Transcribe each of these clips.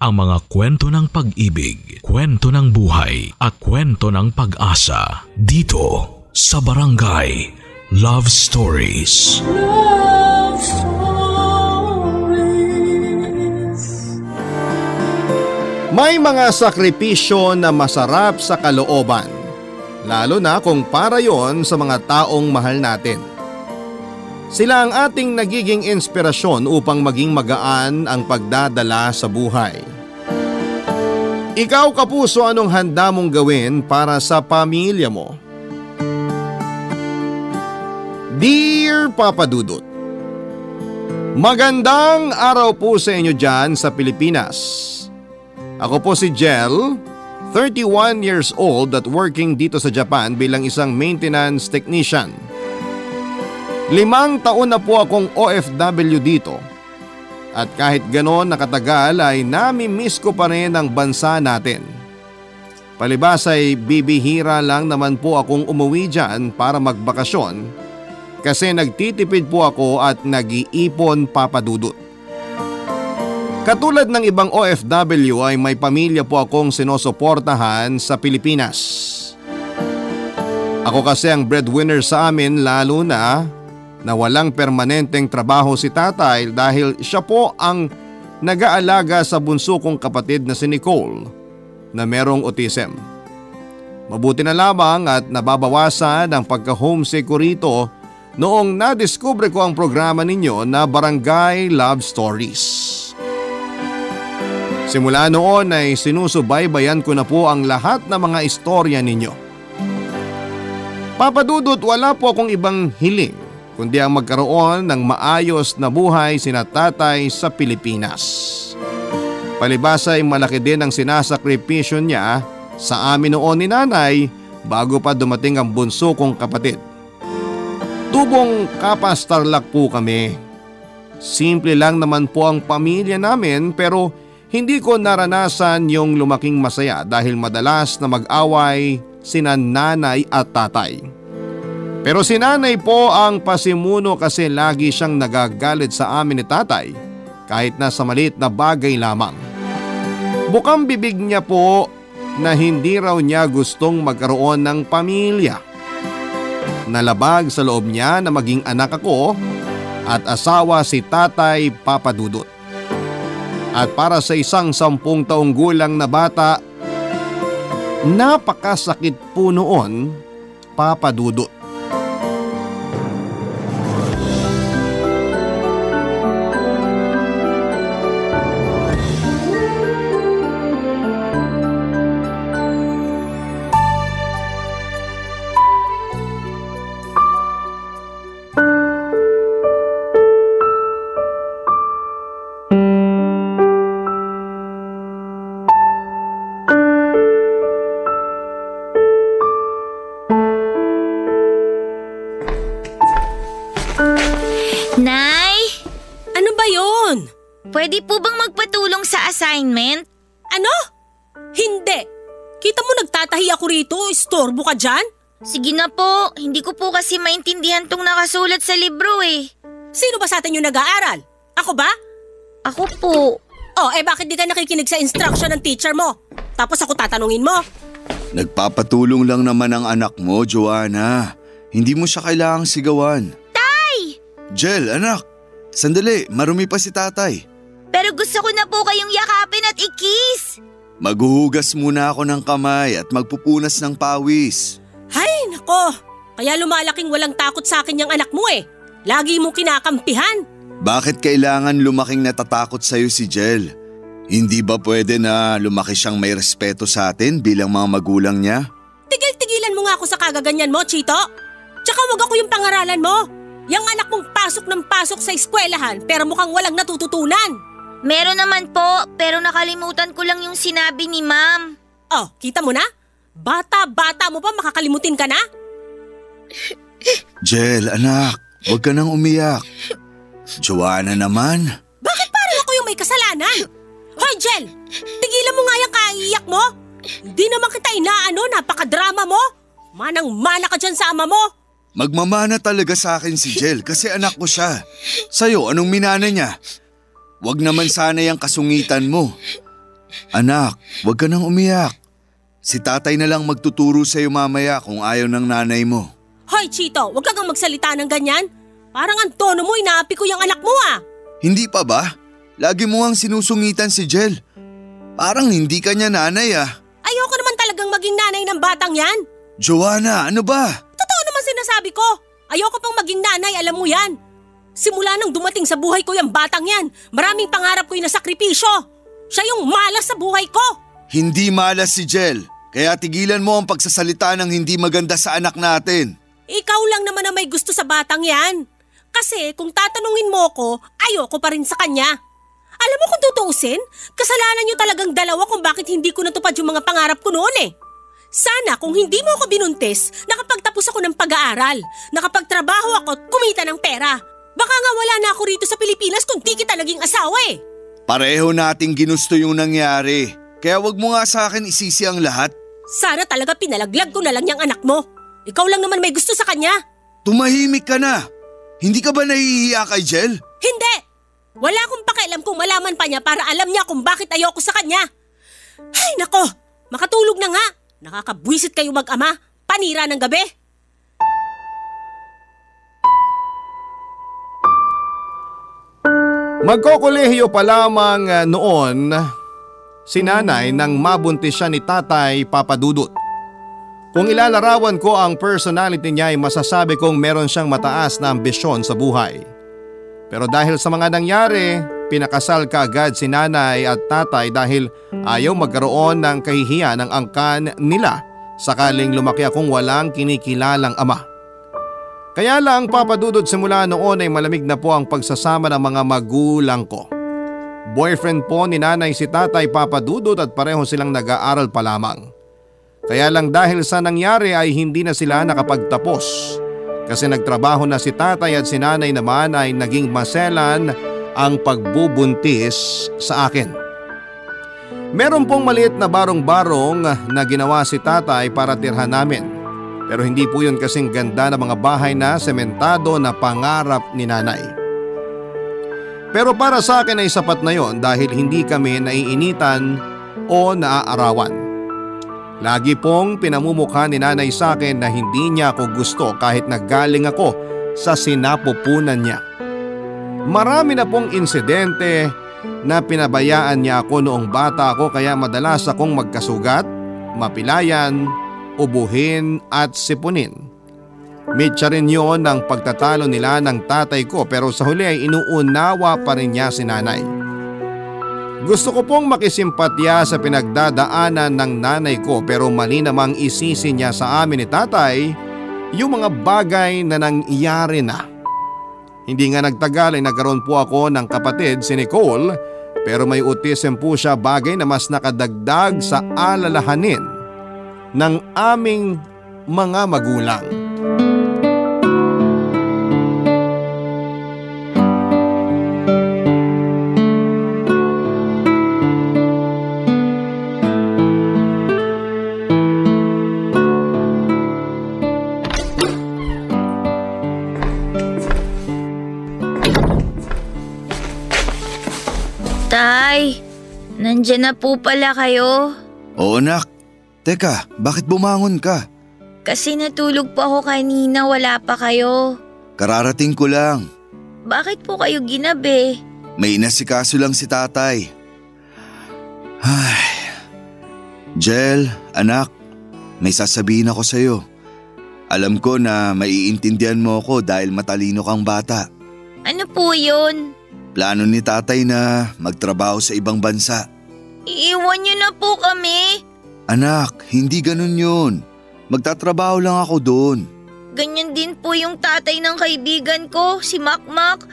ang mga kwento ng pag-ibig, kwento ng buhay at kwento ng pag-asa dito sa Barangay Love Stories. Love Stories. May mga sakripisyo na masarap sa kalooban, lalo na kung para yon sa mga taong mahal natin. Sila ang ating nagiging inspirasyon upang maging magaan ang pagdadala sa buhay. Ikaw kapuso, anong handa mong gawin para sa pamilya mo? Dear Papa Dudut, magandang araw po sa inyo dyan sa Pilipinas. Ako po si Jel, 31 years old at working dito sa Japan bilang isang maintenance technician. 5 taon na po akong OFW dito. At kahit ganon nakatagal ay nami-miss ko pa rin ang bansa natin. Palibas ay bibihira lang naman po akong umuwi dyan para magbakasyon kasi nagtitipid po ako at nag-iipon, Papa Dudut. Katulad ng ibang OFW ay may pamilya po akong sinusuportahan sa Pilipinas. Ako kasi ang breadwinner sa amin, lalo na walang permanenteng trabaho si tatay dahil siya po ang nag-aalaga sa bunso kong kapatid na si Nicole na merong autism. Mabuti na lamang at nababawasan ang pagka-homesick ko rito noong nadiskubre ko ang programa ninyo na Barangay Love Stories. Simula noon ay sinusubaybayan ko na po ang lahat ng mga istorya ninyo. Papa Dudut, wala po akong ibang hiling kundi ang magkaroon ng maayos na buhay sina tatay sa Pilipinas. Palibas ay malaki din ang sinasakripisyo niya sa amin noon ni nanay bago pa dumating ang bunso kong kapatid. Tubong kapastarlak po kami. Simple lang naman po ang pamilya namin pero hindi ko naranasan yung lumaking masaya dahil madalas na mag-away sina nanay at tatay. Pero si nanay po ang pasimuno kasi lagi siyang nagagalit sa amin ni tatay kahit na sa maliit na bagay lamang. Bukang bibig niya po na hindi raw niya gustong magkaroon ng pamilya. Nalabag sa loob niya na maging anak ako at asawa si tatay, Papa Dudut. At para sa isang 10 taong gulang na bata, napakasakit po noon, Papa Dudut. Pwede po bang magpatulong sa assignment? Ano? Hindi. Kita mo nagtatahi ako rito, istorbo ka dyan? Sige na po, hindi ko po kasi maintindihan tong nakasulat sa libro eh. Sino ba sa atin yung nag-aaral? Ako ba? Ako po. Oh, bakit di ka nakikinig sa instruction ng teacher mo? Tapos ako tatanungin mo? Nagpapatulong lang naman ang anak mo, Joanna. Hindi mo siya kailangang sigawan. Tay! Jel, anak. Sandali, marumi pa si tatay. Pero gusto ko na po kayong yakapin at ikis. Maghuhugas muna ako ng kamay at magpupunas ng pawis. Hay, nako. Kaya lumalaking walang takot sa akin yung anak mo eh. Lagi mong kinakampihan. Bakit kailangan lumaking natatakot sa'yo si Jel? Hindi ba pwede na lumaki siyang may respeto sa atin bilang mga magulang niya? Tigil-tigilan mo nga ako sa kagaganyan mo, Chito. Tsaka wag ako yung pangaralan mo. Yang anak mong pasok ng pasok sa eskwelahan pero mukhang walang natututunan. Meron naman po, pero nakalimutan ko lang yung sinabi ni Ma'am. Oh, kita mo na? Bata-bata mo pa, makakalimutin ka na? Jel, anak, huwag ka nang umiyak. Joanna naman. Bakit parang ako yung may kasalanan? Hoy, Jel! Tigilan mo nga yung kaiiyak mo. Hindi naman kita inaano, napakadrama mo. Manang-mana ka dyan sa ama mo. Magmamana talaga sa akin si Jel kasi anak ko siya. Sa'yo, anong minana niya? Huwag naman sana yung kasungitan mo. Anak, huwag ka nang umiyak. Si tatay na lang magtuturo sa'yo mamaya kung ayaw ng nanay mo. Hoy Chito, huwag kang magsalita ng ganyan. Parang ang tono mo, inaapi ko yung anak mo ah. Hindi pa ba? Lagi mo ang sinusungitan si Jel. Parang hindi ka niya nanay ah. Ayoko naman talagang maging nanay ng batang yan. Joanna, ano ba? Totoo naman sinasabi ko. Ayoko pang maging nanay, alam mo yan. Simula nang dumating sa buhay ko yung batang yan, maraming pangarap ko yung nasakripisyo. Siya yung malas sa buhay ko. Hindi malas si Jel. Kaya tigilan mo ang pagsasalita ng hindi maganda sa anak natin. Ikaw lang naman ang may gusto sa batang yan. Kasi kung tatanungin mo ko, ayoko pa rin sa kanya. Alam mo kung tutuusin, kasalanan niyo talagang dalawa kung bakit hindi ko natupad yung mga pangarap ko noon eh. Sana kung hindi mo ako binuntis, nakapagtapos ako ng pag-aaral, nakapagtrabaho ako at kumita ng pera. Baka nga wala na ako rito sa Pilipinas kung di kita naging asawa eh. Pareho nating ginusto yung nangyari. Kaya wag mo nga sa akin isisi ang lahat. Sana talaga pinalaglag ko na lang yung anak mo. Ikaw lang naman may gusto sa kanya. Tumahimik ka na. Hindi ka ba nahihiya kay Jel? Hindi! Wala akong pakialam kung malaman pa niya para alam niya kung bakit ayoko sa kanya. Ay nako, makatulog na nga. Nakakabwisit kayo mag-ama. Panira ng gabi. Magkokolehiyo pa lamang noon si nanay nang mabuntis siya ni Tatay Papadudut. Kung ilalarawan ko ang personality niya ay masasabi kong meron siyang mataas na ambisyon sa buhay. Pero dahil sa mga nangyari, pinakasal kaagad si nanay at tatay dahil ayaw magkaroon ng kahihiyan ng angkan nila sakaling lumaki akong walang kinikilalang ama. Kaya lang Papadudot simula noon ay malamig na po ang pagsasama ng mga magulang ko. Boyfriend po ni nanay si Tatay Papadudot at pareho silang nag-aaral pa lamang. Kaya lang dahil sa nangyari ay hindi na sila nakapagtapos. Kasi nagtrabaho na si tatay at si nanay naman ay naging maselan ang pagbubuntis sa akin. Meron pong maliit na barong-barong na ginawa si tatay para tirhan namin. Pero hindi po yun kasing ganda ng mga bahay na sementado na pangarap ni nanay. Pero para sa akin ay sapat na yon dahil hindi kami naiinitan o naaarawan. Lagi pong pinamumukha ni nanay sa akin na hindi niya ako gusto kahit naggaling ako sa sinapupunan niya. Marami na pong insidente na pinabayaan niya ako noong bata ako kaya madalas akong magkasugat, mapilayan, ubuhin at sipunin. Mitya rin yun ng pagtatalo nila ng tatay ko pero sa huli ay inuunawa pa rin niya si nanay. Gusto ko pong makisimpatya sa pinagdadaanan ng nanay ko pero mali namang isisi niya sa amin ni tatay yung mga bagay na nangyari na. Hindi nga nagtagal ay nagkaroon po ako ng kapatid si Nicole pero may autism po siya bagay na mas nakadagdag sa alalahanin ng aming mga magulang. Tay, nandyan na po pala kayo. Oo anak. Teka, bakit bumangon ka? Kasi natulog po ako kanina, wala pa kayo. Kararating ko lang. Bakit po kayo ginabi? May inasikaso lang si tatay. Ay. Jel, anak, may sasabihin ako sa'yo. Alam ko na maiintindihan mo ako dahil matalino kang bata. Ano po yun? Plano ni tatay na magtrabaho sa ibang bansa. Iiwan niyo na po kami. Anak, hindi ganun yun. Magtatrabaho lang ako doon. Ganyan din po yung tatay ng kaibigan ko, si Makmak.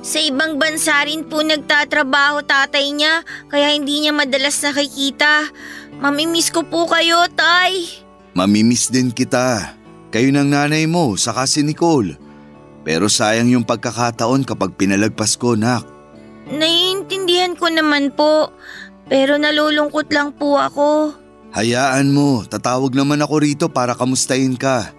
Sa ibang bansa rin po nagtatrabaho tatay niya, kaya hindi niya madalas nakikita. Mamimiss ko po kayo, tay. Mamimiss din kita. Kayo ng nanay mo, saka si Nicole. Pero sayang yung pagkakataon kapag pinalagpas ko, nak. Naiintindihan ko naman po, pero nalulungkot lang po ako. Hayaan mo, tatawag naman ako rito para kamustahin ka.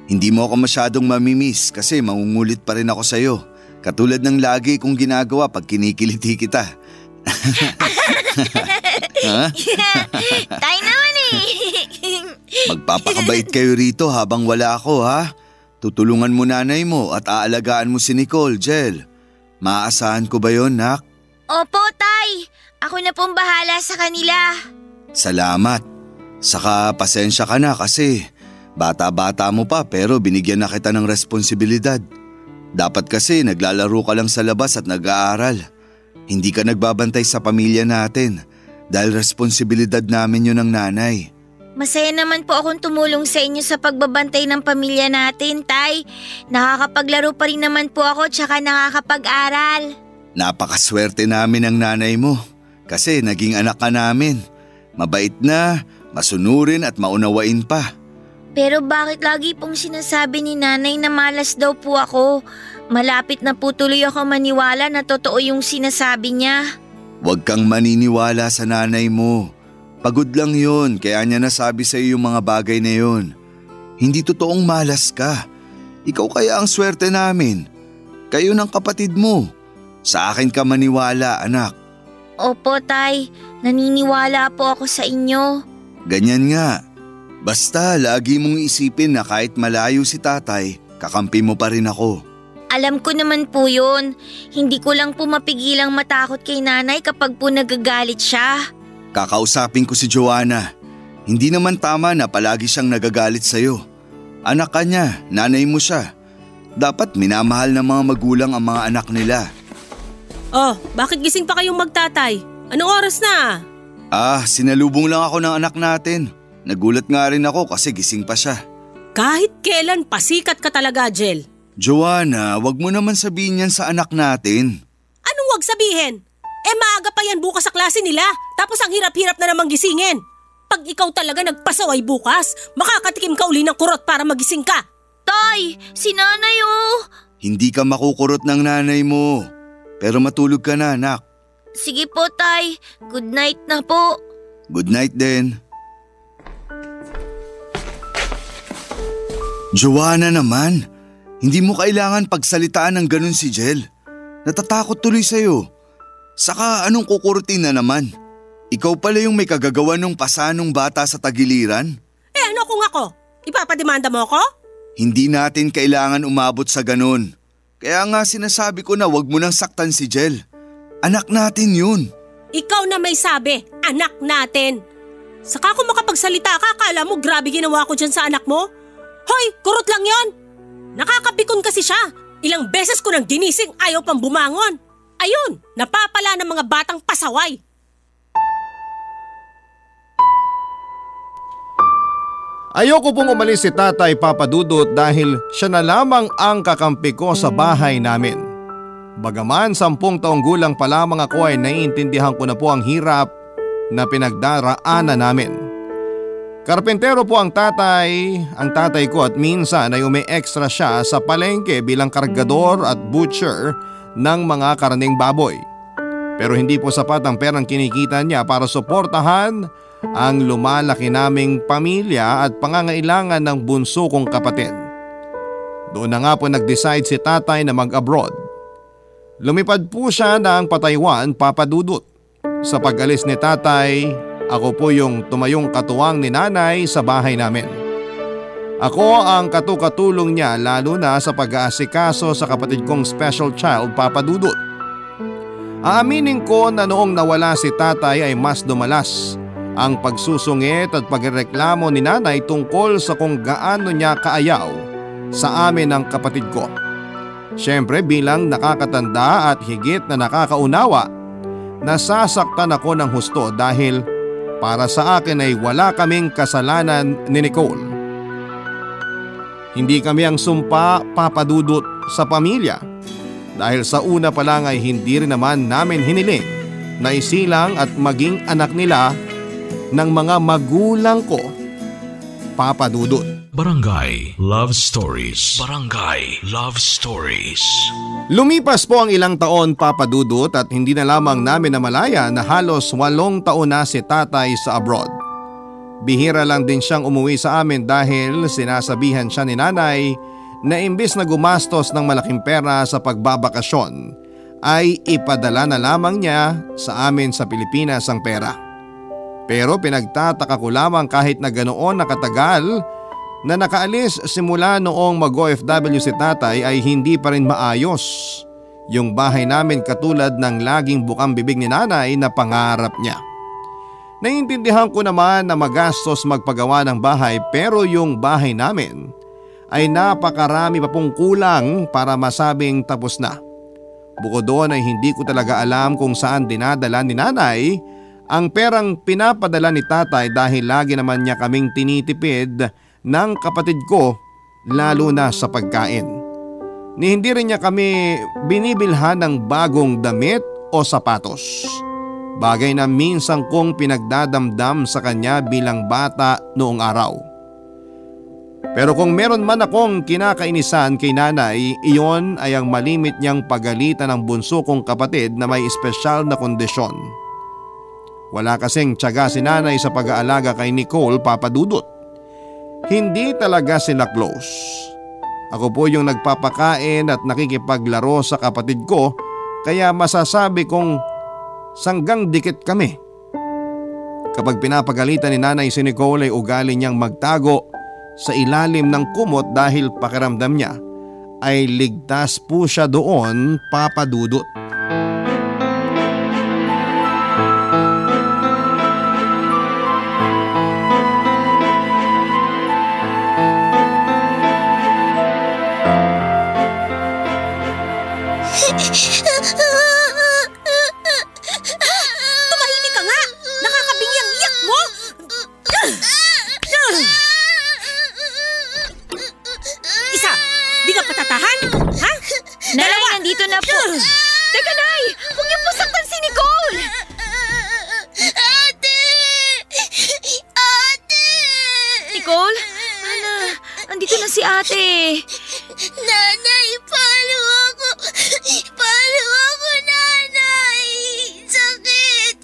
Hindi mo ako masyadong mamimiss kasi mangungulit pa rin ako sa'yo. Katulad ng lagi kong ginagawa pag kinikiliti kita. Ha? Tay naman eh. Magpapakabait kayo rito habang wala ako ha. Tutulungan mo nanay mo at aalagaan mo si Nicole, Jel. Maaasahan ko ba yon, nak? Opo, Tay. Ako na pong bahala sa kanila. Salamat. Saka pasensya ka na kasi bata-bata mo pa pero binigyan na kita ng responsibilidad. Dapat kasi naglalaro ka lang sa labas at nag-aaral. Hindi ka nagbabantay sa pamilya natin dahil responsibilidad namin yun ng nanay. Masaya naman po akong tumulong sa inyo sa pagbabantay ng pamilya natin, Tay. Nakakapaglaro pa rin naman po ako tsaka nakakapag-aral. Napakaswerte namin ng nanay mo kasi naging anak ka namin. Mabait na, masunurin at maunawain pa. Pero bakit lagi pong sinasabi ni nanay na malas daw po ako? Malapit na po tuloy ako maniwala na totoo yung sinasabi niya. Huwag kang maniniwala sa nanay mo. Pagod lang yun kaya niya nasabi sa iyo yung mga bagay na yun. Hindi totoong malas ka. Ikaw kaya ang swerte namin. Kayo ng kapatid mo. Sa akin ka maniwala, anak. Opo, Tay. Naniniwala po ako sa inyo. Ganyan nga. Basta lagi mong isipin na kahit malayo si tatay, kakampi mo pa rin ako. Alam ko naman po yun. Hindi ko lang po mapigilang matakot kay nanay kapag po nagagalit siya. Kakausapin ko si Joanna. Hindi naman tama na palagi siyang nagagalit sa'yo. Anak ka niya, nanay mo siya. Dapat minamahal ng mga magulang ang mga anak nila. Oh, bakit gising pa kayong magtatay? Anong oras na? Sinalubong lang ako ng anak natin. Nagulat nga rin ako kasi gising pa siya. Kahit kailan pasikat ka talaga, Jel. Joanna, wag mo naman sabihin yan sa anak natin. Anong wag sabihin? Maaga pa yan bukas sa klase nila. Tapos ang hirap-hirap na namang gisingin. Pag ikaw talaga nagpasaway bukas, makakatikim ka uli ng kurot para magising ka. Tay, si nanay oh. Hindi ka makukurot ng nanay mo. Pero matulog ka na, anak. Sige po, Tay. Good night na po. Good night din. Joanna naman, hindi mo kailangan pagsalitaan ng ganun si Jel. Natatakot tuloy sa'yo. Saka anong kukurutin na naman? Ikaw pala yung may kagagawa ng pasanong bata sa tagiliran? Ano kung ako? Ipapademanda mo ako? Hindi natin kailangan umabot sa ganun. Kaya nga sinasabi ko na wag mo nang saktan si Jel. Anak natin yun. Ikaw na may sabi, anak natin. Saka kung makapagsalita ka, akala mo grabe ginawa ko dyan sa anak mo? Hoy, kurot lang yon. Nakakapikon kasi siya. Ilang beses ko nang ginising, ayaw pang bumangon. Ayun, napapala ng mga batang pasaway. Ayoko pong umalis si Tatay Papadudot dahil siya na lamang ang kakampi ko sa bahay namin. Bagaman 10 taong gulang pa lamang ako ay naiintindihan ko na po ang hirap na pinagdaraanan namin. Karpentero po ang tatay ko at minsan ay umi-extra siya sa palengke bilang kargador at butcher ng mga karning baboy. Pero hindi po sapat ang perang kinikita niya para suportahan ang lumalaki naming pamilya at pangangailangan ng bunso kong kapatid. Doon na nga po nag-decide si tatay na mag-abroad. Lumipad po siya ng Taiwan, Papadudot. Sa pag-alis ni tatay, ako po yung tumayong katuwang ni nanay sa bahay namin. Ako ang katukatulong niya lalo na sa pag-aasikaso sa kapatid kong special child, Papadudot. Aaminin ko na noong nawala si tatay ay mas dumalas ang pagsusungit at pagreklamo ni nanay tungkol sa kung gaano niya kaayaw sa amin ang kapatid ko. Siyempre bilang nakakatanda at higit na nakakaunawa, nasasaktan ako ng husto dahil para sa akin ay wala kaming kasalanan ni Nicole. Hindi kami ang sumpa, Papadudot, sa pamilya dahil sa una pa lang ay hindi rin naman namin hiniling na isilang at maging anak nila ng mga magulang ko, Papadudot. Barangay Love Stories. Barangay Love Stories. Lumipas po ang ilang taon, Papadudot, at hindi na lamang namin namalaya na halos 8 taon na si tatay sa abroad. Bihira lang din siyang umuwi sa amin dahil sinasabihan siya ni nanay na imbis na gumastos ng malaking pera sa pagbabakasyon ay ipadala na lamang niya sa amin sa Pilipinas ang pera. Pero pinagtataka ko lamang kahit na ganoon nakatagal na nakaalis simula noong mag-OFW si tatay ay hindi pa rin maayos yung bahay namin katulad ng laging bukang bibig ni nanay na pangarap niya. Naiintindihan ko naman na magastos magpagawa ng bahay pero yung bahay namin ay napakarami pa pong kulang para masabing tapos na. Bukod doon ay hindi ko talaga alam kung saan dinadala ni nanay ang perang pinapadala ni tatay dahil lagi naman niya kaming tinitipid ng kapatid ko lalo na sa pagkain. Ni hindi rin niya kami binibilhan ng bagong damit o sapatos. Bagay na minsan kong pinagdadamdam sa kanya bilang bata noong araw. Pero kung meron man akong kinakainisan kay nanay, iyon ay ang malimit niyang pagalitan ng bunso kong kapatid na may espesyal na kondisyon. Wala kasing tiyaga si nanay sa pag-aalaga kay Nicole, Papa Dudut. Hindi talaga sila close. Ako po yung nagpapakain at nakikipaglaro sa kapatid ko kaya masasabi kong sanggang dikit kami. Kapag pinapagalitan ni nanay si Nicole ay ugali niyang magtago sa ilalim ng kumot dahil pakiramdam niya ay ligtas po siya doon, Papa Dudut. Tumahimik ka nga! Nakakabingi ang iyak mo! Isa, di ka patatahan? Ha? Nay, Dalawa! nandito na po. Teka, Nay! Huwag niyo po saktan si Nicole! Ate! Ate! Nicole? Ana, andito na si ate. Nanay, palo ako! Palo ako, nanay! Sakit!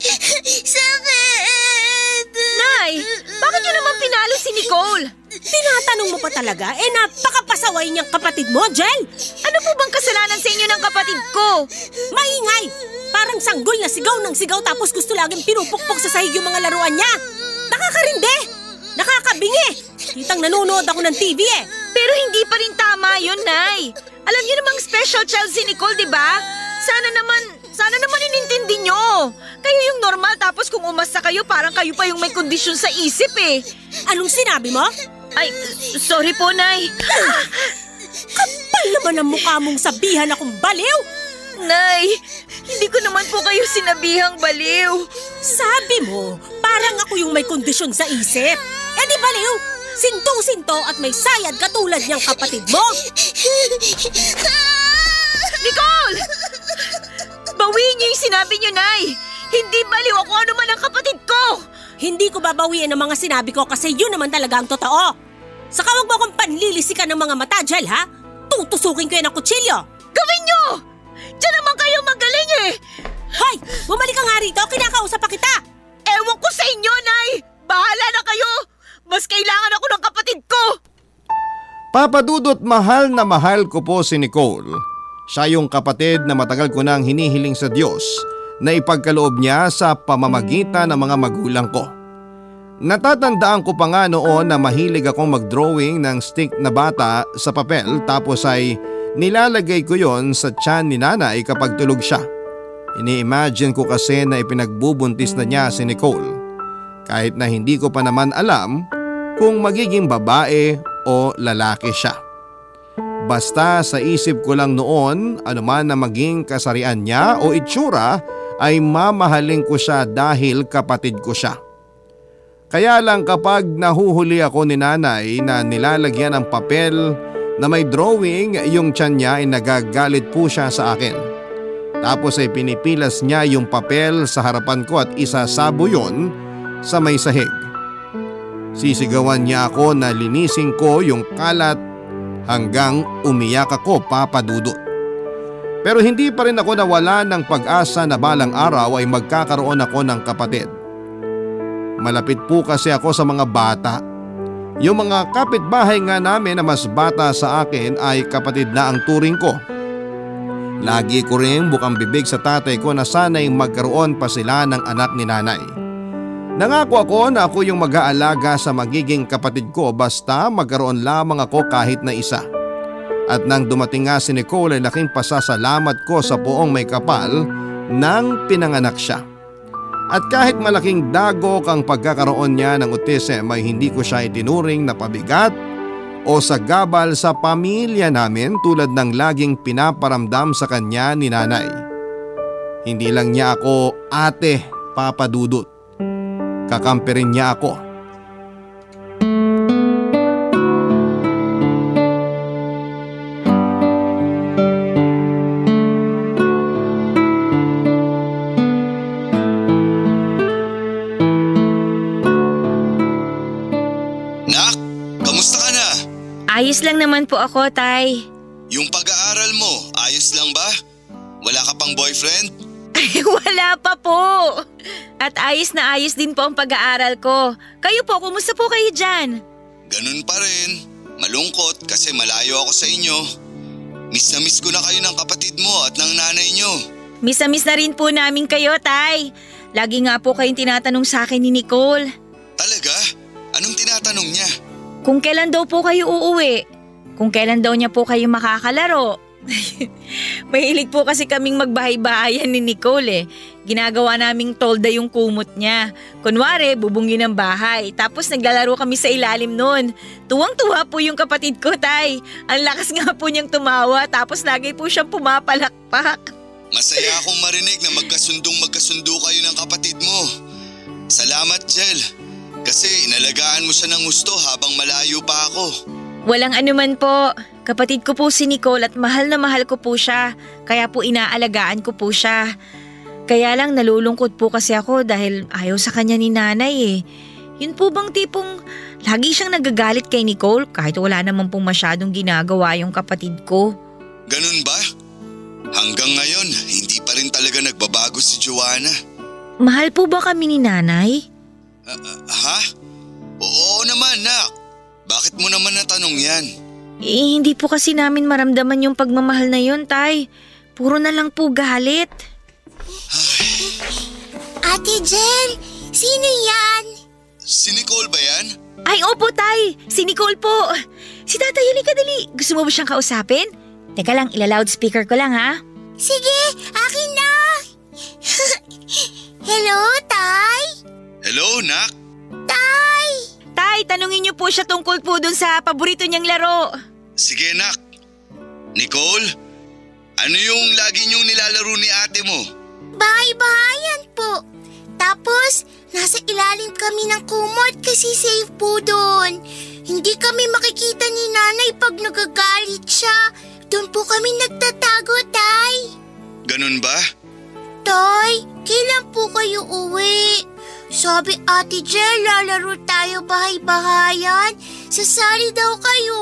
Sakit! Nay, bakit niyo naman pinalo si Nicole? Tinatanong mo pa talaga? Napakapasaway niyang kapatid mo, Jel! Ano po bang kasalanan sa inyo ng kapatid ko? Maingay! Parang sanggol na sigaw ng sigaw tapos gusto laging pinupukpok sa sahig yung mga laruan niya. Nakakarindi! Nakakabingi! Kitang nanonood ako ng TV eh. Pero hindi pa rin tama yun, Nay. Alam niyo namang special child si Nicole, di ba? Sana naman inintindi niyo. Kayo yung normal tapos kung umasta kayo parang kayo pa yung may kondisyon sa isip eh. Anong sinabi mo? Ay, sorry po, Nay. Kapal naman ang mukha mong sabihan akong baliw! Nay, hindi ko naman po kayo sinabihang baliw. Sabi mo, parang ako yung may kondisyon sa isip. Eh di baliw, sintong-sinto at may sayad katulad niyang kapatid mo. Nicole! Bawiin niyo yung sinabi niyo, Nay. Hindi baliw ako ano man ang kapatid ko. Hindi ko babawiin ang mga sinabi ko kasi yun naman talaga ang totoo. Saka wag mo akong panlilisikan ng mga mata, Jel, ha? Tutusukin ko yan ng kutsilyo. Gawin niyo! Diyan naman kayo magaling eh. Hoy, bumalik ka nga rito, kinakausap pa kita. Ewan ko sa inyo, Nay. Bahala na kayo. Mas kailangan ako ng kapatid ko. Papa Dudut, mahal na mahal ko po si Nicole. Siya yung kapatid na matagal ko nang hinihiling sa Diyos na ipagkaloob niya sa pamamagitan ng mga magulang ko. Natatandaan ko pa nga noon na mahilig akong mag-drawing ng stick na bata sa papel tapos ay nilalagay ko yon sa tiyan ni nanay kapag tulog siya. Ini-imagine ko kasi na ipinagbubuntis na niya si Nicole kahit na hindi ko pa naman alam kung magiging babae o lalaki siya. Basta sa isip ko lang noon anuman na maging kasarian niya o itsura ay mamahalin ko siya dahil kapatid ko siya. Kaya lang kapag nahuhuli ako ni nanay na nilalagyan ng papel na may drawing yung tiyan niya ay nagagalit po siya sa akin. Tapos ay pinipilas niya yung papel sa harapan ko at isasabo yon sa may sahig. Sisigawan niya ako na linisin ko yung kalat hanggang umiyak ako, Papa Dudut. Pero hindi pa rin ako nawala ng pag-asa na balang araw ay magkakaroon ako ng kapatid. Malapit po kasi ako sa mga bata. Yung mga kapitbahay nga namin na mas bata sa akin ay kapatid na ang turing ko. Lagi ko rin bukang bibig sa tatay ko na sana'y magkaroon pa sila ng anak ni nanay. Nangako ako na ako yung mag-aalaga sa magiging kapatid ko basta magkaroon lamang ako kahit na isa. At nang dumating nga si Nicole ay laking pasasalamat ko sa buong may kapal nang pinanganak siya. At kahit malaking dagok ang pagkakaroon niya ng autism ay hindi ko siya itinuring na pabigat o sagabal sa pamilya namin tulad ng laging pinaparamdam sa kanya ni nanay. Hindi lang niya ako ate, Papa Dudut. Kakampi rin niya ako. Nak, kamusta ka na? Ayos lang naman po ako, Tay. Yung pag-aaral mo, ayos lang ba? Wala ka pang boyfriend? Wala pa po. At ayos na ayos din po ang pag-aaral ko. Kayo po, kumusta po kayo dyan? Ganun pa rin. Malungkot kasi malayo ako sa inyo. Miss na miss ko na kayo ng kapatid mo at ng nanay nyo. Miss na miss na rin po namin kayo, Tay. Lagi nga po kayong tinatanong sa akin ni Nicole. Talaga? Anong tinatanong niya? Kung kailan daw po kayo uuwi. Kung kailan daw niya po kayo makakalaro. Mahilig po kasi kaming magbahay-bahayan ni Nicole eh. Ginagawa naming tolda yung kumot niya. Kunwari, bubungin ng bahay. Tapos naglalaro kami sa ilalim nun. Tuwang-tuwa po yung kapatid ko, Tay. Ang lakas nga po niyang tumawa tapos lagi po siyang pumapalakpak. Masaya akong marinig na magkasundo kayo ng kapatid mo. Salamat, Jel. Kasi inalagaan mo siya ng gusto habang malayo pa ako. Walang anuman po. Kapatid ko po si Nicole at mahal na mahal ko po siya. Kaya po inaalagaan ko po siya. Kaya lang nalulungkot po kasi ako dahil ayaw sa kanya ni nanay eh. Yun po bang tipong lagi siyang nagagalit kay Nicole kahit wala naman pong masyadong ginagawa yung kapatid ko? Ganun ba? Hanggang ngayon, hindi pa rin talaga nagbabago si Joanna. Mahal po ba kami ni nanay? Ha? Oo naman, Nak. Bakit mo naman natanong yan? Eh, hindi po kasi namin maramdaman yung pagmamahal na yun, Tay. Puro na lang po galit. Ate Jel, sino yan? Si Nicole ba yan? Ay, opo, Tay. Si Nicole po. Si Tatay, halika dali. Gusto mo ba siyang kausapin? Teka lang, ila-loudspeaker ko lang, ha? Sige, akin na. Hello, Tay? Hello, Nak? Tay! Tay, tanungin niyo po siya tungkol po dun sa paborito niyang laro. Sige, Nak. Nicole, ano yung lagi niyong nilalaro ni ate mo? Bahay-bahayan po. Tapos, nasa ilalim kami ng kumot kasi safe po doon. Hindi kami makikita ni nanay pag nagagalit siya. Doon po kami nagtatago, Tay. Ganun ba? Tay, kailan po kayo uwi? Sabi Ate Jel, lalaro tayo bahay-bahayan. Sasali daw kayo.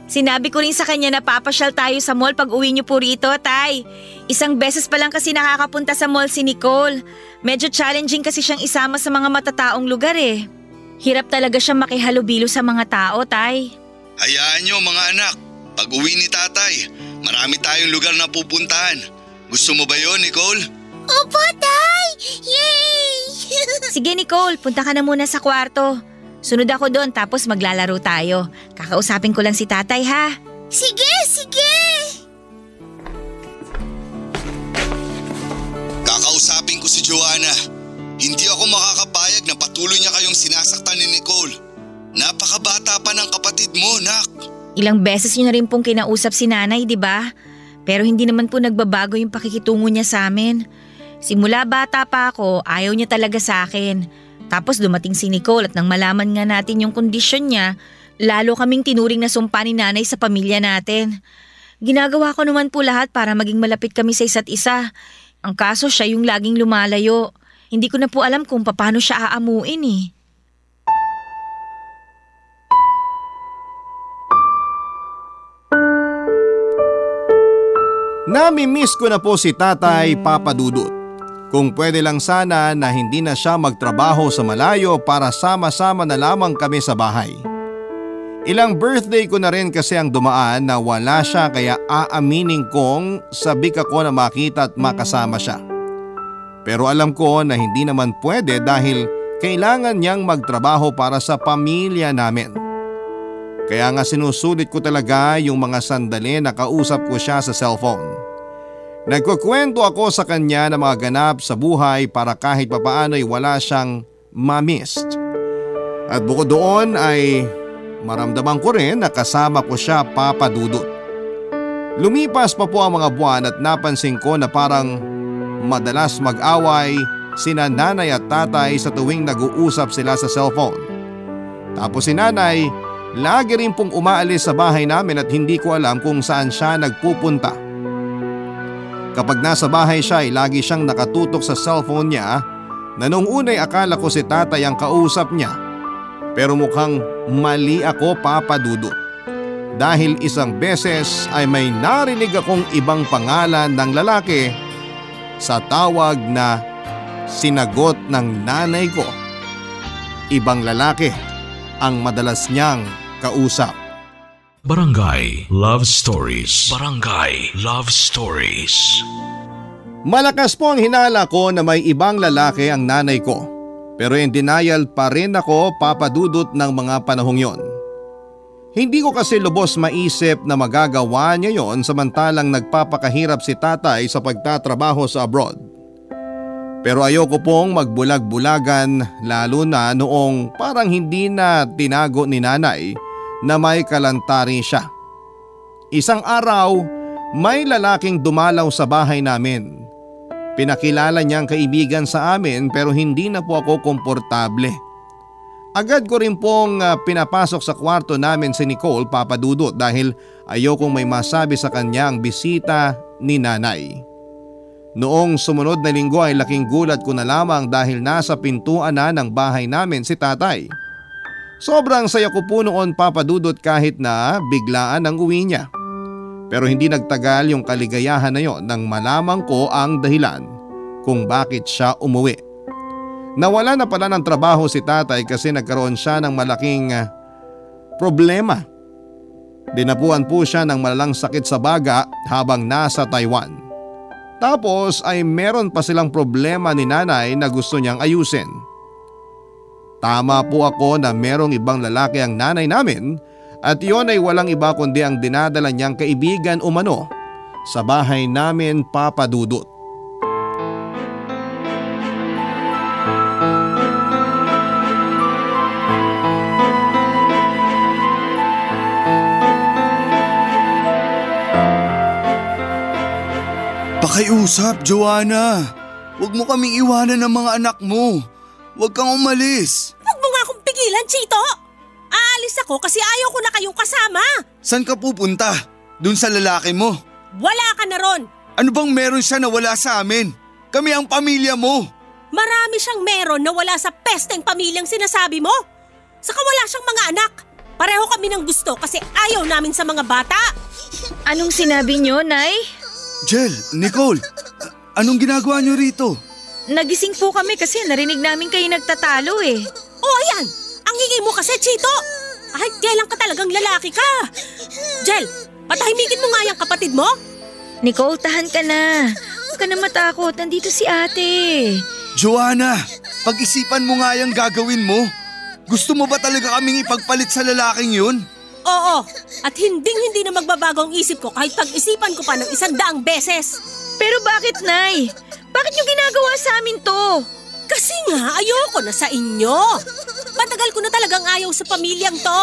Sinabi ko rin sa kanya na papasyal tayo sa mall pag uwi niyo po rito, Tay. Isang beses pa lang kasi nakakapunta sa mall si Nicole. Medyo challenging kasi siyang isama sa mga matataong lugar eh. Hirap talaga siyang makihalubilo sa mga tao, Tay. Hayaan niyo mga anak. Pag uwi ni tatay, marami tayong lugar na pupuntahan. Gusto mo ba yon, Nicole? Opo, Tay! Yay! Sige, Nicole, punta ka na muna sa kwarto. Sunod ako doon tapos maglalaro tayo. Kakausapin ko lang si tatay, ha? Sige, sige! Kakausapin ko si Joanna. Hindi ako makakapayag na patuloy niya kayong sinasaktan ni Nicole. Napakabata pa ng kapatid mo, Nak. Ilang beses niyo na rin pong kinausap si nanay, di ba? Pero hindi naman po nagbabago yung pakikitungo niya sa amin. Simula bata pa ako, ayaw niya talaga sa akin. Tapos dumating si Nicole at nang malaman nga natin yung kondisyon niya, lalo kaming tinuring na sumpa ni nanay sa pamilya natin. Ginagawa ko naman po lahat para maging malapit kami sa isa't isa. Ang kaso siya yung laging lumalayo. Hindi ko na po alam kung paano siya aamuin eh. Nami-miss ko na po si Tatay Papa Dudut. Kung pwede lang sana na hindi na siya magtrabaho sa malayo para sama-sama na lamang kami sa bahay. Ilang birthday ko na rin kasi ang dumaan na wala siya kaya aaminin kong sabik ako na makita at makasama siya. Pero alam ko na hindi naman pwede dahil kailangan niyang magtrabaho para sa pamilya namin. Kaya nga sinusulit ko talaga yung mga sandali na kausap ko siya sa cellphone. Nagkukwento ako sa kanya ng mga ganap sa buhay para kahit papaano ay wala siyang ma-missed. At bukod doon ay maramdaman ko rin na kasama ko siya, Papa Dudut. Lumipas pa po ang mga buwan at napansin ko na parang madalas mag-away sina nanay at tatay sa tuwing nag-uusap sila sa cellphone. Tapos si nanay lagi rin pong umaalis sa bahay namin at hindi ko alam kung saan siya nagpupunta. Kapag nasa bahay siya ay lagi siyang nakatutok sa cellphone niya na nung unay akala ko si tatay ang kausap niya. Pero mukhang mali ako, Papa Dudut. Dahil isang beses ay may narinig akong ibang pangalan ng lalaki sa tawag na sinagot ng nanay ko. Ibang lalaki ang madalas niyang kausap. Barangay Love Stories. Barangay Love Stories. Malakas po ang hinala ko na may ibang lalaki ang nanay ko. Pero in denial pa rin ako, Papa Dudut, ng mga panahong yon. Hindi ko kasi lubos maisip na magagawa niya yon samantalang nagpapakahirap si tatay sa pagtatrabaho sa abroad. Pero ayoko pong magbulag-bulagan lalo na noong parang hindi na tinago ni nanay na may kalantari siya. Isang araw, may lalaking dumalaw sa bahay namin. Pinakilala niyang kaibigan sa amin pero hindi na po ako komportable. Agad ko rin pong pinapasok sa kwarto namin si Nicole, Papa Dudut, dahil ayokong may masabi sa kanya ang bisita ni nanay. Noong sumunod na linggo ay laking gulat ko na lamang dahil nasa pintuan na ng bahay namin si tatay. Sobrang saya ko po noon, Papa Dudut, kahit na biglaan ang uwi niya. Pero hindi nagtagal yung kaligayahan na yon nang malaman ko ang dahilan kung bakit siya umuwi. Nawala na pala ng trabaho si tatay kasi nagkaroon siya ng malaking problema. Dinapuan po siya ng malalang sakit sa baga habang nasa Taiwan. Tapos ay meron pa silang problema ni nanay na gusto niyang ayusin. Tama po ako na merong ibang lalaki ang nanay namin at iyon ay walang iba kundi ang dinadala niyang kaibigan umano sa bahay namin, Papa Dudut. Pakiusap, Joanna. Huwag mo kaming iwanan ng mga anak mo. Huwag kang umalis. Huwag mo nga akong pigilan, Chito! Aalis ako kasi ayaw ko na kayong kasama. Saan ka pupunta? Dun sa lalaki mo? Wala ka na ron. Ano bang meron siya na wala sa amin? Kami ang pamilya mo. Marami siyang meron na wala sa pesteng pamilyang sinasabi mo. Saka wala siyang mga anak. Pareho kami ng gusto kasi ayaw namin sa mga bata. Anong sinabi niyo, Nay? Jel, Nicole, anong ginagawa niyo rito? Nagising po kami kasi narinig namin kayo nagtatalo eh. Oh, ayan. Ang hingi mo kasi, Chito. Ay, kailan ka talagang lalaki ka? Jel, patahimikin mo nga yung kapatid mo. Nicole, tahan ka na. Huwag ka na matakot. Nandito si ate. Joanna, pag-isipan mo nga yung gagawin mo. Gusto mo ba talaga kaming ipagpalit sa lalaking yun? Oo, at hindi na magbabago ang isip ko kahit pag-isipan ko pa ng 100 beses. Pero bakit, Nay? Bakit niyo ginagawa sa amin to? Kasi nga, ayoko na sa inyo. Matagal ko na talagang ayaw sa pamilyang to.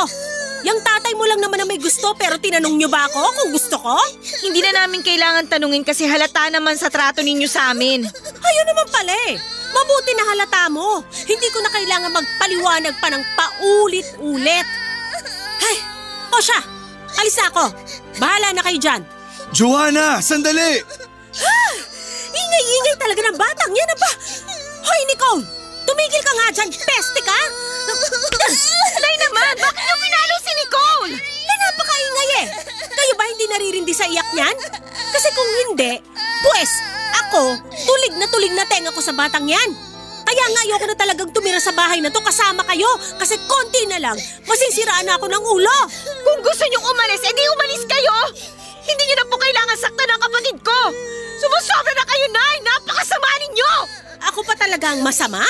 Yang tatay mo lang naman na may gusto pero tinanong niyo ba ako kung gusto ko? Hindi na namin kailangan tanungin kasi halata naman sa trato ninyo sa amin. Ayun naman pala eh. Mabuti na halata mo. Hindi ko na kailangan magpaliwanag pa ng paulit-ulit. Ay, o siya, alis na ako. Bahala na kayo dyan. Joanna, sandali! Ingay-ingay talaga ng batang yan, ba? Hoy, Nicole! Tumigil ka nga dyan, peste ka! Nay naman, bakit niyo pinalo si Nicole? Napakaingay eh! Kayo ba hindi naririndi sa iyak niyan? Kasi kung hindi, pues, ako, tulig na tenga ko sa batang yan. Kaya nga ayoko na talagang tumira sa bahay na to kasama kayo kasi konti na lang, masisiraan na ako ng ulo. Kung gusto niyong umalis, edi umalis kayo! Hindi niyo na po kailangan saktan ang kapatid ko! Sumusobra na kayo, Nay! Napakasama ninyo! Ako pa talagang masama?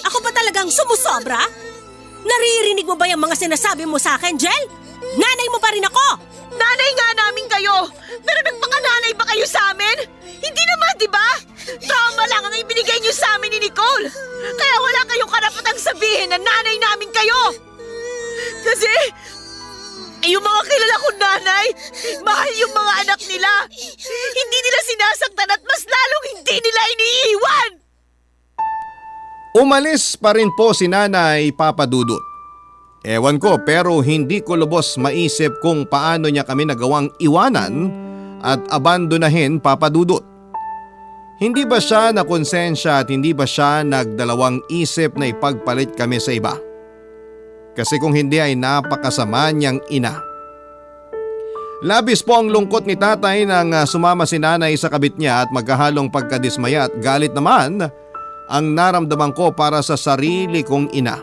Ako pa talagang sumusobra? Naririnig mo ba yung mga sinasabi mo sa akin, Jel? Nanay mo pa rin ako! Nanay nga namin kayo! Pero nagpakananay ba kayo sa amin? Hindi naman, di ba? Trauma lang ang ibinigay niyo sa amin ni Nicole. Kaya wala kayong karapatang sabihin na nanay namin kayo. Kasi, yung mga kilala kong nanay, mahal yung mga anak nila. Hindi nila sinasaktan at mas lalong hindi nila iniiwan. Umalis pa rin po si Nanay Papa Dudut. Ewan ko pero hindi ko lubos maisip kung paano niya kami nagawang iwanan at abandonahin, Papa Dudut. Hindi ba siya nakonsensya at hindi ba siya nagdalawang isip na ipagpalit kami sa iba? Kasi kung hindi ay napakasama niyang ina. Labis po ang lungkot ni tatay nang sumama si nanay sa kabit niya at magkahalong pagkadismaya at galit naman ang naramdaman ko para sa sarili kong ina.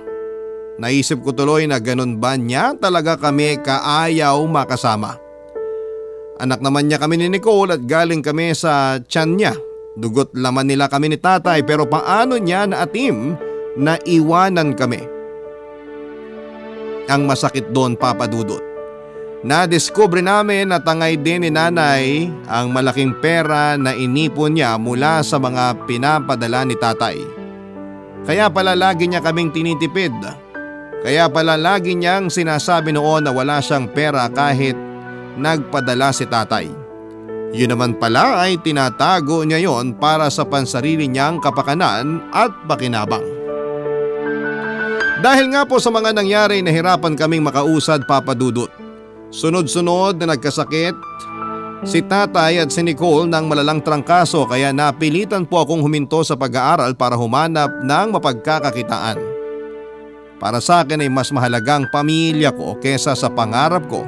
Naisip ko tuloy na ganun ba niya talaga kami kaayaw makasama. Anak naman niya kami ni Nicole at galing kami sa tiyan niya. Dugot laman nila kami ni tatay pero paano niya naatim na iwanan kami? Ang masakit doon, Papa Dudut. Nadiskubre namin na tangay din ni nanay ang malaking pera na inipon niya mula sa mga pinapadala ni tatay. Kaya pala lagi niya kaming tinitipid. Kaya pala lagi niyang sinasabi noon na wala siyang pera kahit nagpadala si tatay. Yun naman pala ay tinatago niya yon para sa pansarili niyang kapakanan at pakinabang. Dahil nga po sa mga nangyari, nahirapan kaming makausad, Papa Dudut. Sunod-sunod na nagkasakit si tatay at si Nicole ng malalang trangkaso kaya napilitan po akong huminto sa pag-aaral para humanap ng mapagkakakitaan. Para sa akin ay mas mahalagang pamilya ko kesa sa pangarap ko.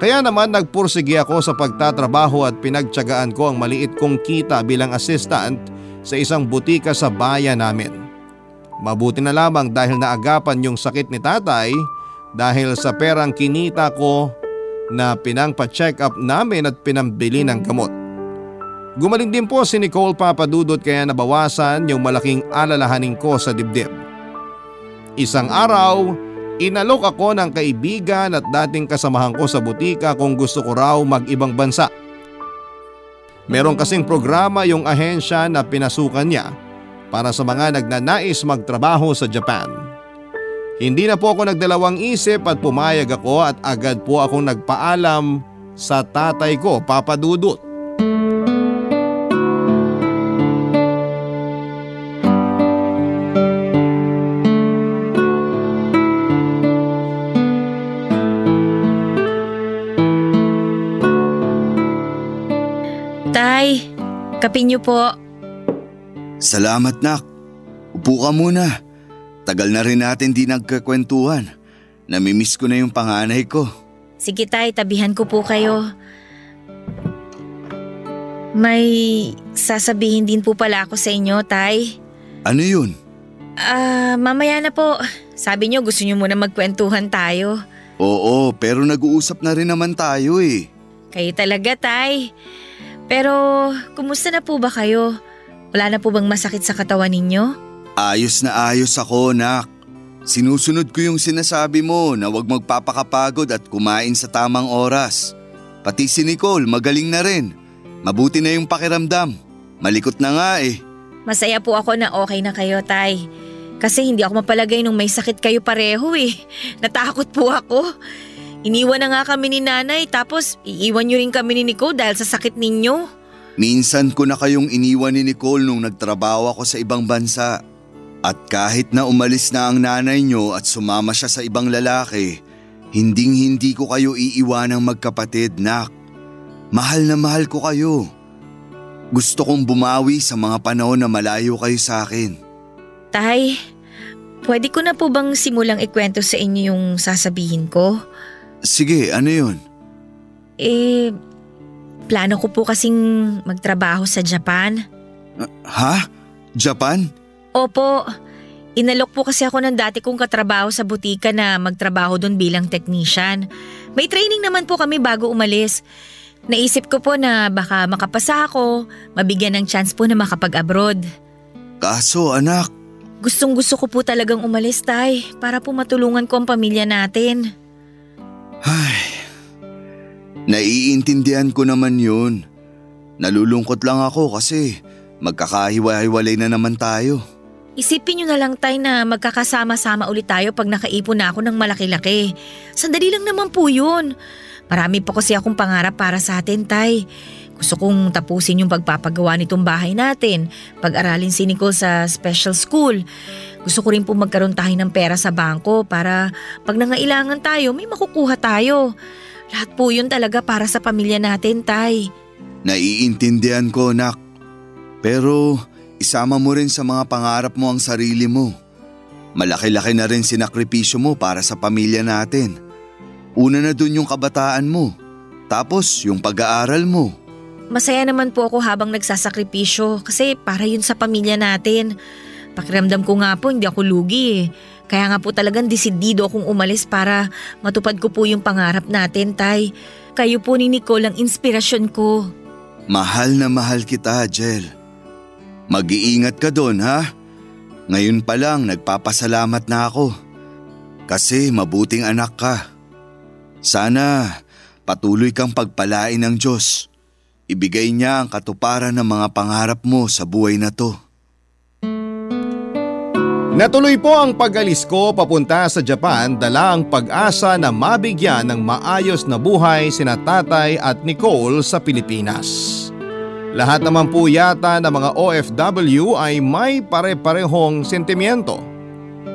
Kaya naman nagpursige ako sa pagtatrabaho at pinagtiyagaan ko ang maliit kong kita bilang assistant sa isang butika sa bayan namin. Mabuti na lamang dahil naagapan yung sakit ni tatay dahil sa perang kinita ko na pinangpa-check up namin at pinambili ng gamot. Gumaling din po si Nicole, Papa Dudut, kaya nabawasan yung malaking alalahanin ko sa dibdib. Isang araw, inalok ako ng kaibigan at dating kasamahan ko sa butika kung gusto ko raw mag-ibang bansa. Meron kasing programa yung ahensya na pinasukan niya para sa mga nagnanais magtrabaho sa Japan. Hindi na po ako nagdalawang isip at pumayag ako at agad po akong nagpaalam sa tatay ko, Papa Dudut. Tay, kape niyo po. Salamat, nak. Upo ka muna. Tagal na rin natin di nagkakwentuhan. Namimiss ko na yung panganay ko. Sige tay, tabihan ko po kayo. May sasabihin din po pala ako sa inyo, tay. Ano yun? Mamaya na po. Sabi niyo gusto niyo muna magkwentuhan tayo. Oo, pero nag-uusap na rin naman tayo eh. Kayo talaga, tay. Pero kumusta na po ba kayo? Wala na po bang masakit sa katawan ninyo? Ayos na ayos ako, nak. Sinusunod ko yung sinasabi mo na huwag magpapakapagod at kumain sa tamang oras. Pati si Nicole magaling na rin. Mabuti na yung pakiramdam. Malikot na nga eh. Masaya po ako na okay na kayo, tay. Kasi hindi ako mapalagay nung may sakit kayo pareho eh. Natakot po ako. Iniwan na nga kami ni nanay tapos iiwan niyo rin kami ni Nicole dahil sa sakit ninyo. Minsan ko na kayong iniwan ni Nicole nung nagtrabaho ako sa ibang bansa. At kahit na umalis na ang nanay niyo at sumama siya sa ibang lalaki, hinding-hindi ko kayo iiwanang magkapatid, nak. Mahal na mahal ko kayo. Gusto kong bumawi sa mga panahon na malayo kayo sa akin. Tay, pwede ko na po bang simulang ikwento sa inyo yung sasabihin ko? Sige, ano yun? Plano ko po kasing magtrabaho sa Japan. Ha? Japan? Opo, inalok po kasi ako ng dati kong katrabaho sa butika na magtrabaho doon bilang technician. May training naman po kami bago umalis. Naisip ko po na baka makapasa ako, mabigyan ng chance po na makapag-abroad. Kaso anak… Gustong-gusto ko po talagang umalis, Tay, para po matulungan ko ang pamilya natin. Naiintindihan ko naman yun. Nalulungkot lang ako kasi magkakahiwa-hiwalay na naman tayo. Isipin nyo na lang, Tay, na magkakasama-sama ulit tayo pag nakaipon na ako ng malaki-laki. Sandali lang naman po yun. Marami pa kasi akong pangarap para sa atin, Tay. Gusto kong tapusin yung pagpapagawa nitong bahay natin, pag-aralin si Nicole sa special school. Gusto ko rin po magkaroon tayo ng pera sa bangko para pag nangailangan tayo, may makukuha tayo. Lahat po yun talaga para sa pamilya natin, Tay. Naiintindihan ko, anak. Pero isama mo rin sa mga pangarap mo ang sarili mo. Malaki-laki na rin sinakripisyo mo para sa pamilya natin. Una na dun yung kabataan mo, tapos yung pag-aaral mo. Masaya naman po ako habang nagsasakripisyo kasi para yun sa pamilya natin. Pakiramdam ko nga po hindi ako lugi eh. Kaya nga po talagang desidido akong umalis para matupad ko po yung pangarap natin, Tay. Kayo po ni Nicole ang inspirasyon ko. Mahal na mahal kita, Jel. Mag-iingat ka doon, ha? Ngayon pa lang nagpapasalamat na ako. Kasi mabuting anak ka. Sana patuloy kang pagpalain ng Diyos. Ibigay niya ang katuparan ng mga pangarap mo sa buhay na to. Natuloy po ang pag-alis ko papunta sa Japan, dala ang pag-asa na mabigyan ng maayos na buhay sina Tatay at Nicole sa Pilipinas. Lahat naman po yata ng mga OFW ay may pare-parehong sentimiento.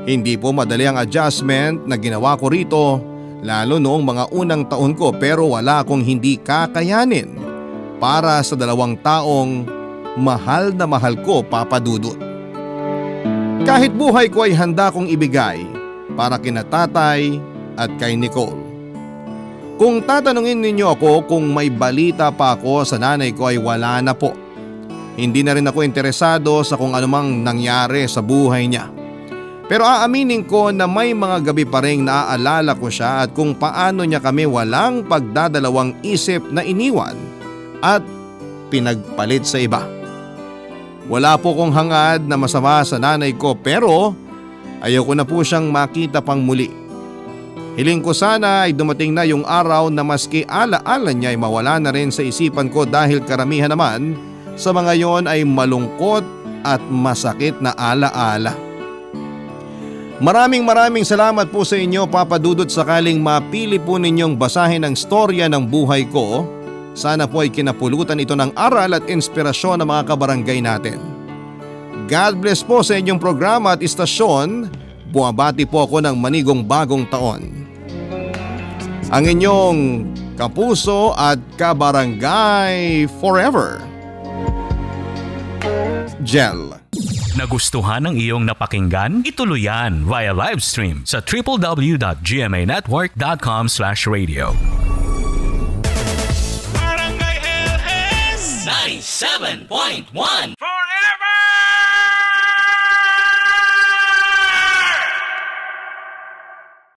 Hindi po madali ang adjustment na ginawa ko rito, lalo noong mga unang taon ko, pero wala akong hindi kakayanin para sa 2 taong mahal na mahal ko, Papa Dudut. Kahit buhay ko ay handa kong ibigay para kina Tatay at kay Nicole. Kung tatanungin ninyo ako kung may balita pa ako sa nanay ko ay wala na po. Hindi na rin ako interesado sa kung anumang nangyari sa buhay niya. Pero aaminin ko na may mga gabi pa rin naaalala ko siya at kung paano niya kami walang pagdadalawang isip na iniwan at pinagpalit sa iba. Wala po kong hangad na masama sa nanay ko pero ayoko na po siyang makita pang muli. Hiling ko sana ay dumating na yung araw na maski alaala niya ay mawala na rin sa isipan ko dahil karamihan naman sa mga yon ay malungkot at masakit na alaala. Maraming salamat po sa inyo, Papa Dudut, sakaling mapili po ninyong basahin ang storya ng buhay ko. Sana po ay kinapulutan ito ng aral at inspirasyon ng mga kabarangay natin. God bless po sa inyong programa at istasyon. Buwabati po ako ng manigong bagong taon. Ang inyong kapuso at kabarangay forever, Jel. Nagustuhan ng iyong napakinggan? Ituloy yan via live stream sa www.gmanetwork.com/radio. 97.1 Forever!